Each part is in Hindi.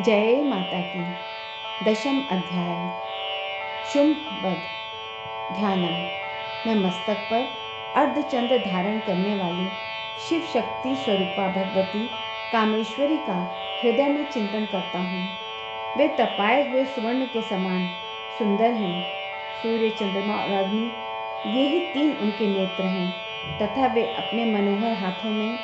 जय माता की। दशम अध्याय। शुंभ वध। ध्यानम। मैं मस्तक पर अर्धचंद्र धारण करने वाली शिव शक्ति स्वरूपा भगवती कामेश्वरी का हृदय में चिंतन करता हूँ। वे तपाए हुए सुवर्ण के समान सुंदर हैं। सूर्य, चंद्रमा और अग्नि, ये ही तीन उनके नेत्र हैं तथा वे अपने मनोहर हाथों में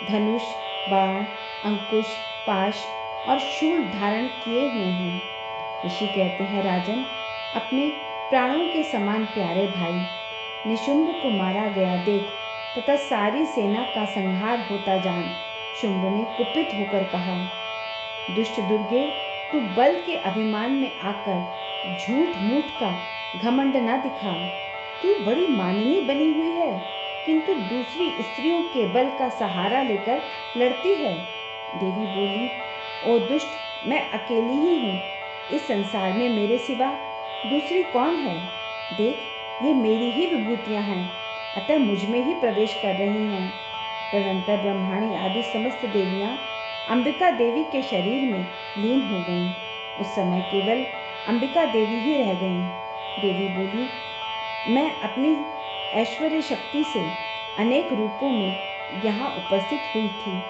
धनुष, बाण, अंकुश, पाश और शूल धारण किए हुए हैं। ऋषि कहते हैं, राजन, अपने प्राणों के समान प्यारे भाई, निशुंभ को मारा गया देख तथा सारी सेना का संहार होता जान शुंभ ने कुपित होकर कहा, दुष्ट दुर्गे, तू बल के अभिमान में आकर झूठ मूठ का घमंड न दिखा। तू बड़ी माननी बनी हुई है, किंतु दूसरी स्त्रियों के बल का सहारा लेकर लड़ती है। देवी बोली, ओ दुष्ट, मैं अकेली ही हूँ। इस संसार में मेरे सिवा दूसरी कौन है? देख, ये मेरी ही विभूतियाँ हैं, अतः मुझ में ही प्रवेश कर रही हैं। तदंतर ब्रह्माणी आदि समस्त देवियाँ अंबिका देवी के शरीर में लीन हो गईं। उस समय केवल अंबिका देवी ही रह गईं। देवी बोली, मैं अपनी ऐश्वर्य शक्ति से अनेक रूपों में यहाँ उपस्थित हुई थी।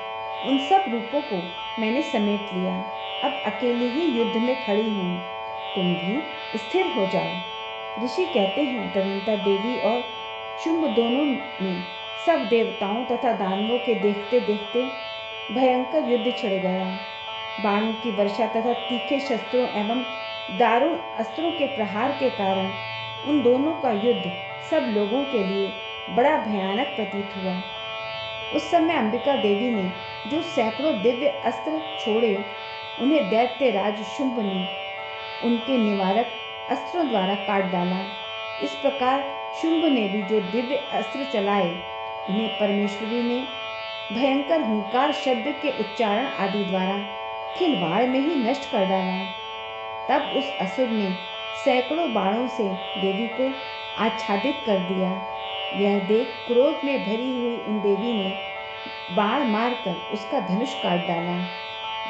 उन सब रूपों को मैंने समेट लिया। अब अकेली ही युद्ध में खड़ी हूँ। तुम भी स्थिर हो जाओ। ऋषि कहते हैं, तदंतर देवी और शुंभ दोनों में सब देवताओं तथा दानवों के देखते देखते भयंकर युद्ध छिड़ गया। बाणों की वर्षा तथा तीखे शस्त्रों एवं दारुण अस्त्रों के प्रहार के कारण उन दोनों का युद्ध सब लोगों के लिए बड़ा भयानक प्रतीत हुआ। उस समय अंबिका देवी ने जो सैकड़ों दिव्य अस्त्र छोड़े, उन्हें दैत्यराज शुंभ ने उनके निवारक अस्त्रों द्वारा काट डाला। इस प्रकार शुंभ ने भी जो दिव्य अस्त्र चलाए, उन्हें परमेश्वरी ने भयंकर हुंकार शब्द के उच्चारण आदि द्वारा खिलवाड़ में ही नष्ट कर डाला। तब उस असुर ने सैकड़ों बाणों से देवी को आच्छादित कर दिया। यह देख क्रोध में भरी हुई उन देवी ने बाण मारकर उसका धनुष काट डाला।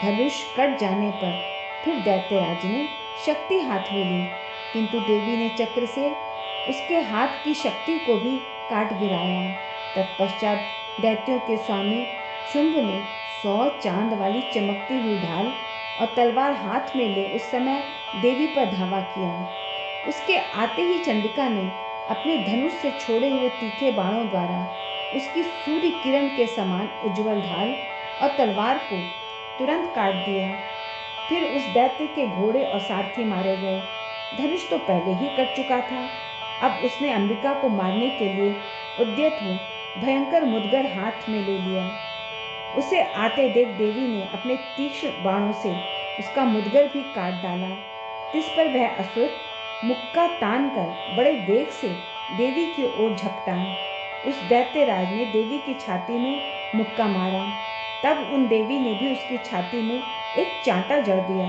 धनुष कट जाने पर फिर दैत्यराज ने शक्ति हाथ में ली, किंतु देवी ने चक्र से उसके हाथ की शक्ति को भी काट गिराया। तत्पश्चात दैत्यों के स्वामी शुंभ ने 100 चांद वाली चमकती हुई ढाल और तलवार हाथ में ले उस समय देवी पर धावा किया। उसके आते ही चंडिका ने अपने धनुष से छोड़े हुए तीखे बाणों द्वारा उसकी सूर्य किरण के समान उज्जवल ढाल और तलवार को तुरंत काट दिया। फिर उस दैत्य के घोड़े और सारथी मारे गए। धनुष तो पहले ही कट चुका था। अब उसने अंबिका को मारने के लिए उद्यत हो भयंकर मुदगर हाथ में ले लिया। उसे आते देख देवी ने अपने तीक्ष्ण बाणों से उसका मुदगर भी काट डाला। तिस पर वह असुर मुक्का तान कर बड़े वेग से देवी की ओर झपटा। उस दैत्यराज ने देवी की छाती में मुक्का मारा। तब उन देवी ने भी उसकी छाती में एक चांटा जड़ दिया।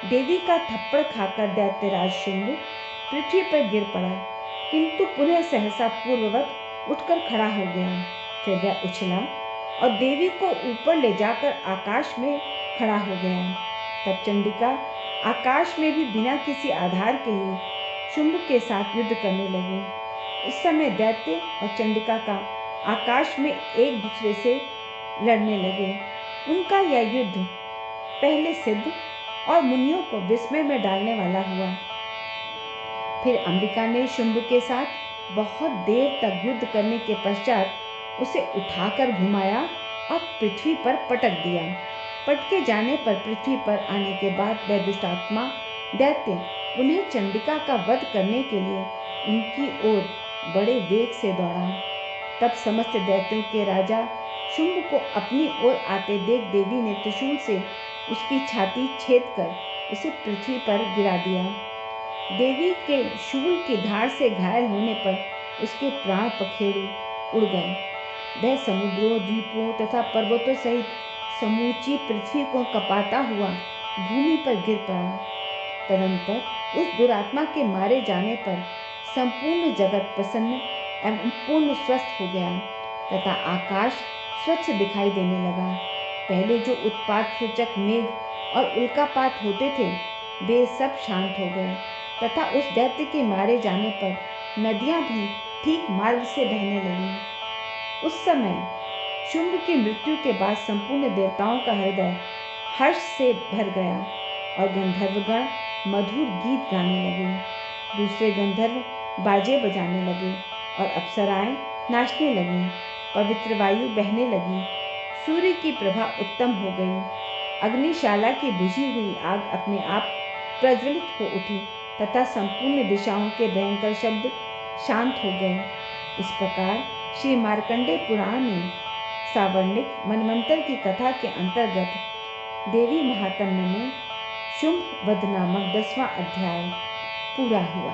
देवी का थप्पड़ खाकर दैत्यराज शुंभ पृथ्वी पर गिर पड़ा, किंतु पुनः सहसा पूर्ववत उठकर खड़ा हो गया। फिर वह उछला और देवी को ऊपर ले जाकर आकाश में खड़ा हो गया। तब चंडिका आकाश में भी बिना किसी आधार के ही शुंभ के साथ युद्ध करने लगी। उस समय दैत्य और चंडिका का आकाश में एक दूसरे से लड़ने लगे। उनका यह युद्ध पहले सिद्ध और मुनियों को विस्मय में डालने वाला हुआ। फिर अंबिका ने शुंभ के साथ बहुत देर तक युद्ध करने के पश्चात उसे उठाकर घुमाया और पृथ्वी पर पटक दिया। पटके जाने पर पृथ्वी पर आने के बाद वह दुष्टात्मा दैत्य पुनः चंडिका का वध करने के लिए उनकी ओर बड़े वेग से दौड़ा। तब समस्त दैत्यों के राजा शुंभ को अपनी ओर आते देख देवी ने त्रिशूल से उसकी छाती छेद कर उसे पृथ्वी पर गिरा दिया। देवी के शूल की धार से घायल होने पर उसके प्राण पखेरु उड़ गए। वह समुद्रों, द्वीपों तथा पर्वतों सहित समूची पृथ्वी को कपाता हुआ भूमि पर गिर पड़ा। तदंतर उस दुरात्मा के मारे जाने पर संपूर्ण जगत प्रसन्न एवं पूर्ण स्वस्थ हो गया तथा आकाश स्वच्छ दिखाई देने लगा। पहले जो उत्पात सूचक मेघ और उल्कापात होते थे, वे सब शांत हो गए तथा उस दैत्य के मारे जाने पर नदियां भी ठीक मार्ग से बहने लगीं। उस समय शुंभ की मृत्यु के बाद संपूर्ण देवताओं का हृदय हर्ष से भर गया और गंधर्वगण मधुर गीत गाने लगे। दूसरे गंधर्व बाजे बजाने लगे और अप्सराएं नाचने लगीं। पवित्र वायु बहने लगी, सूर्य की प्रभा उत्तम हो गई, अग्निशाला की बुझी हुई आग अपने आप प्रज्वलित हो उठी तथा संपूर्ण दिशाओं के भयंकर शब्द शांत हो गए। इस प्रकार श्री मार्कंडेय पुराण में सावर्णिक मनवंतर की कथा के अंतर्गत देवी महात्म्य में शुंभ वध नामक 10वां अध्याय पूरा हुआ।